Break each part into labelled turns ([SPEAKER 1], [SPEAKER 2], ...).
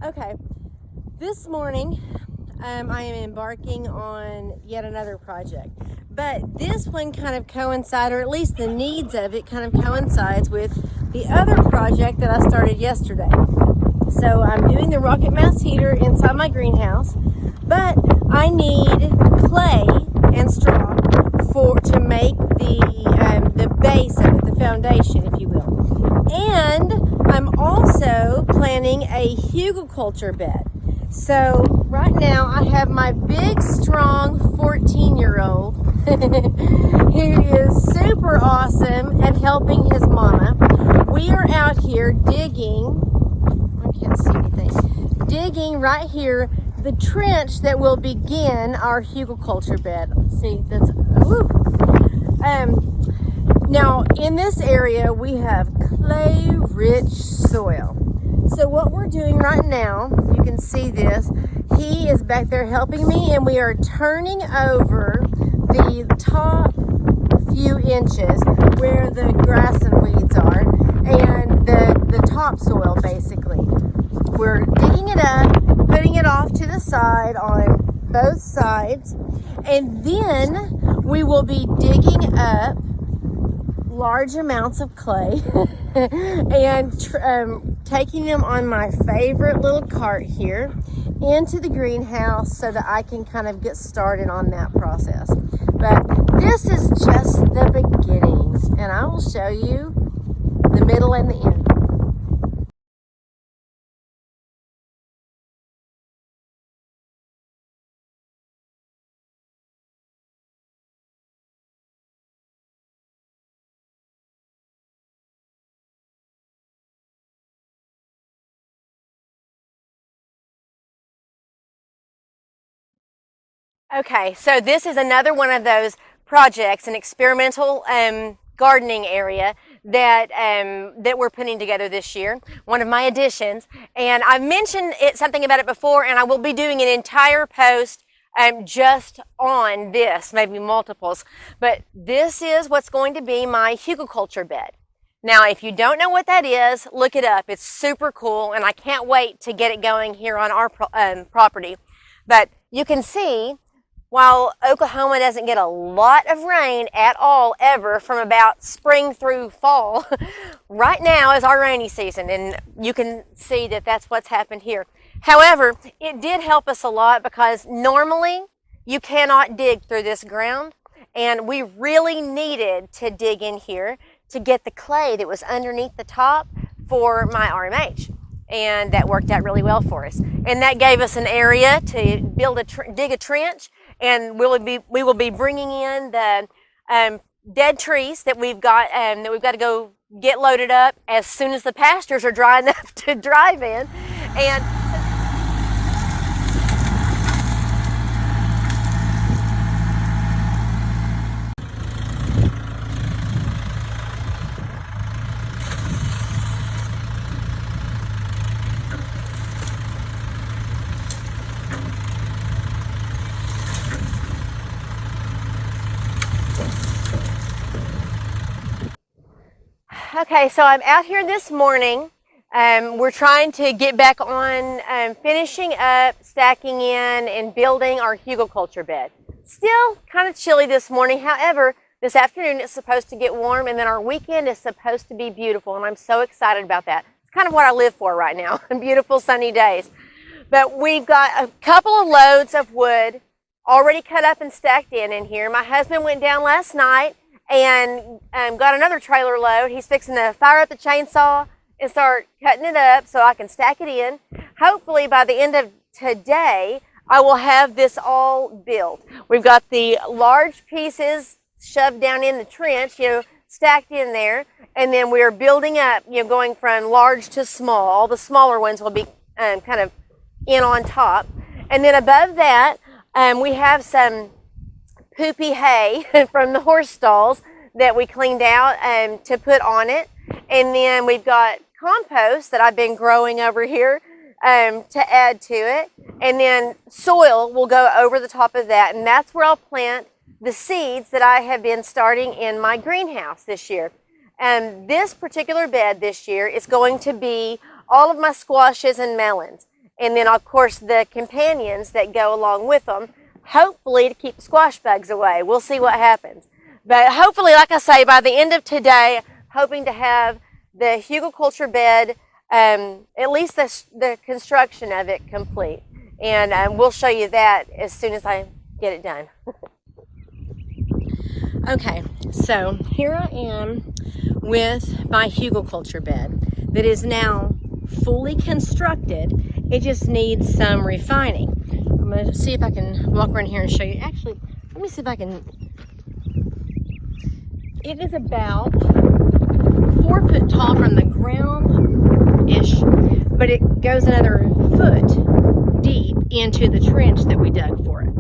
[SPEAKER 1] Okay, this morning I am embarking on yet another project, but this one kind of coincides, or at least the needs of it kind of coincides with the other project that I started yesterday. So I'm doing the rocket mouse heater inside my greenhouse, but I need clay and straw to make the base of it, the foundation, if you will. And I'm also planning a hugelkultur bed. So right now I have my big, strong 14-year-old who is super awesome at helping his mama. We are out here digging. I can't see anything. Digging right here the trench that will begin our hugelkultur bed. Let's see, that's now in this area we have clay-rich soil. So what we're doing right now, you can see this, he is back there helping me, and we are turning over the top few inches where the grass and weeds are, and the topsoil basically. We're digging it up, putting it off to the side on both sides, and then we will be digging up large amounts of clay and taking them on my favorite little cart here into the greenhouse so that I can kind of get started on that process. But this is just the beginnings, and I will show you the middle and the end. Okay, so this is another one of those projects, an experimental gardening area that we're putting together this year. One of my additions, and I've mentioned something about it before, and I will be doing an entire post just on this, maybe multiples. But this is what's going to be my hugelkultur bed. Now, if you don't know what that is, look it up. It's super cool, and I can't wait to get it going here on our property. But you can see, while Oklahoma doesn't get a lot of rain at all ever from about spring through fall, right now is our rainy season, and you can see that that's what's happened here. However, it did help us a lot because normally you cannot dig through this ground, and we really needed to dig in here to get the clay that was underneath the top for my RMH. And that worked out really well for us. And that gave us an area to dig a trench, and we will be bringing in the dead trees that we've got to go get loaded up as soon as the pastures are dry enough to drive in. And okay, so I'm out here this morning. We're trying to get back on finishing up, stacking in, and building our hugelkultur bed. Still kind of chilly this morning. However, this afternoon it's supposed to get warm, and then our weekend is supposed to be beautiful, and I'm so excited about that. It's kind of what I live for right now, beautiful sunny days. But we've got a couple of loads of wood already cut up and stacked in here. My husband went down last night and got another trailer load. He's fixing to fire up the chainsaw and start cutting it up so I can stack it in. Hopefully by the end of today, I will have this all built. We've got the large pieces shoved down in the trench, stacked in there, and then we're building up, going from large to small. All the smaller ones will be kind of in on top. And then above that, we have some poopy hay from the horse stalls that we cleaned out to put on it. And then we've got compost that I've been growing over here to add to it. And then soil will go over the top of that, and that's where I'll plant the seeds that I have been starting in my greenhouse this year. And this particular bed this year is going to be all of my squashes and melons. and then of course the companions that go along with them, hopefully to keep the squash bugs away. We'll see what happens. But hopefully, like I say, by the end of today, hoping to have the Hugelkultur bed, at least the construction of it complete. And we'll show you that as soon as I get it done. Okay, so here I am with my Hugelkultur bed that is now fully constructed. It just needs some refining. I'm going to see if I can walk around here and show you. Actually, let me see if I can. It is about 4 foot tall from the ground-ish, but it goes another foot deep into the trench that we dug for it.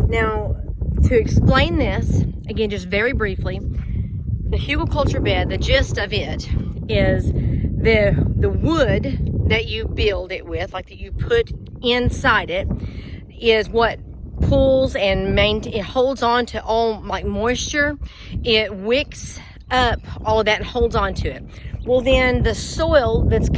[SPEAKER 1] Now, to explain this, again, just very briefly, the Hugelkultur bed, the gist of it is the wood that you build it with, like that you put inside it, is what pulls and it holds on to all like moisture. It wicks up all of that and holds on to it. Well, then the soil that's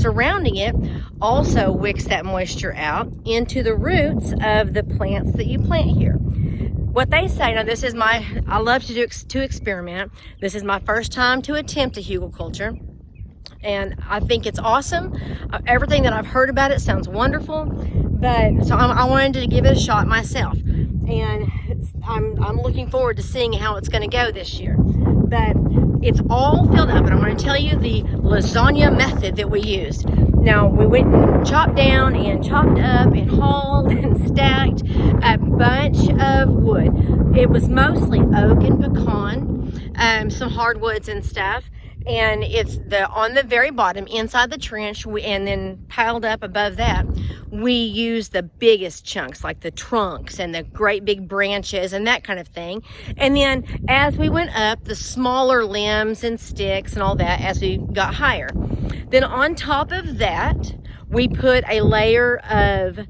[SPEAKER 1] surrounding it also wicks that moisture out into the roots of the plants that you plant here. What they say, now this is I love to experiment. This is my first time to attempt a Hugelkultur, and I think it's awesome. Everything that I've heard about it sounds wonderful, but so I wanted to give it a shot myself, and I'm looking forward to seeing how it's going to go this year. But it's all filled up, and I'm going to tell you the lasagna method that we used. Now, we went and chopped down and chopped up and hauled and stacked a bunch of wood. It was mostly oak and pecan, some hardwoods and stuff. And it's on the very bottom inside the trench, and then piled up above that, we use the biggest chunks like the trunks and the great big branches and that kind of thing. And then as we went up, the smaller limbs and sticks and all that as we got higher. Then on top of that, we put a layer of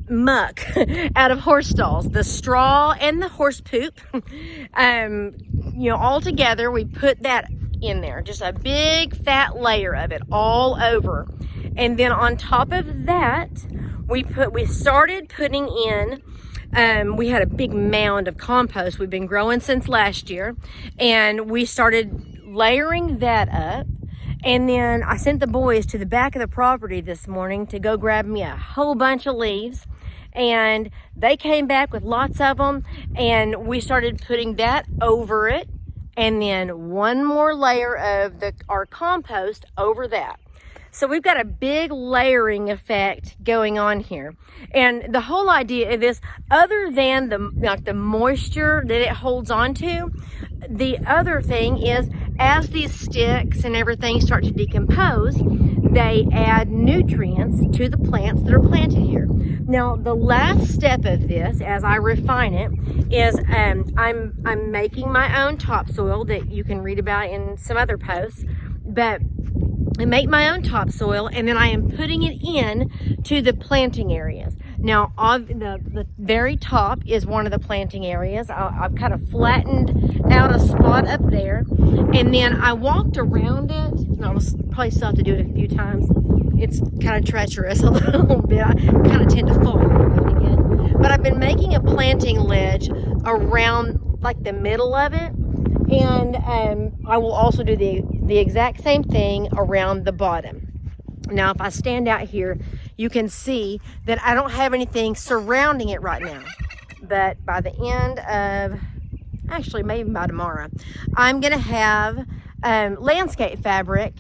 [SPEAKER 1] muck out of horse stalls, the straw and the horse poop. All together, we put that in there, just a big fat layer of it all over. And then on top of that, we started putting in, we had a big mound of compost we've been growing since last year, and we started layering that up. And then I sent the boys to the back of the property this morning to go grab me a whole bunch of leaves, and they came back with lots of them, and we started putting that over it, and then one more layer of our compost over that. So we've got a big layering effect going on here. And the whole idea of this, other than the moisture that it holds on to, the other thing is as these sticks and everything start to decompose, they add nutrients to the plants that are planted here. Now, the last step of this, as I refine it, is I'm making my own topsoil that you can read about in some other posts, but I make my own topsoil, and then I am putting it in to the planting areas. Now, the very top is one of the planting areas. I've kind of flattened out a spot up there, and then I walked around it, and I'll probably still have to do it a few times. It's kind of treacherous a little bit. I kind of tend to fall again. But I've been making a planting ledge around like the middle of it, and I will also do the exact same thing around the bottom. Now, if I stand out here, you can see that I don't have anything surrounding it right now. But by the end of, actually maybe by tomorrow, I'm going to have landscape fabric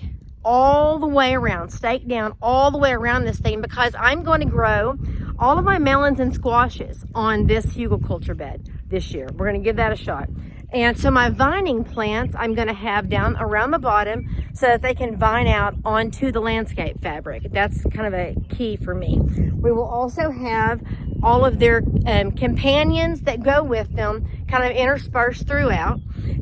[SPEAKER 1] all the way around, staked down all the way around this thing, because I'm going to grow all of my melons and squashes on this Hugelkultur bed this year. We're going to give that a shot. And so my vining plants I'm going to have down around the bottom so that they can vine out onto the landscape fabric. That's kind of a key for me. We will also have all of their companions that go with them kind of interspersed throughout.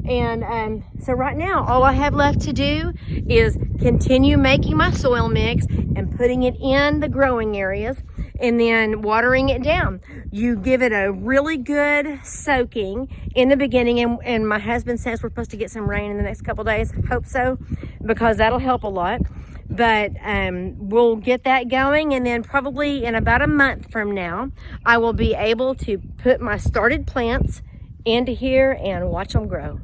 [SPEAKER 1] And so right now, all I have left to do is continue making my soil mix and putting it in the growing areas and then watering it down. You give it a really good soaking in the beginning, and my husband says we're supposed to get some rain in the next couple days. Hope so, because that'll help a lot. but we'll get that going, and then probably in about a month from now, I will be able to put my started plants into here and watch them grow.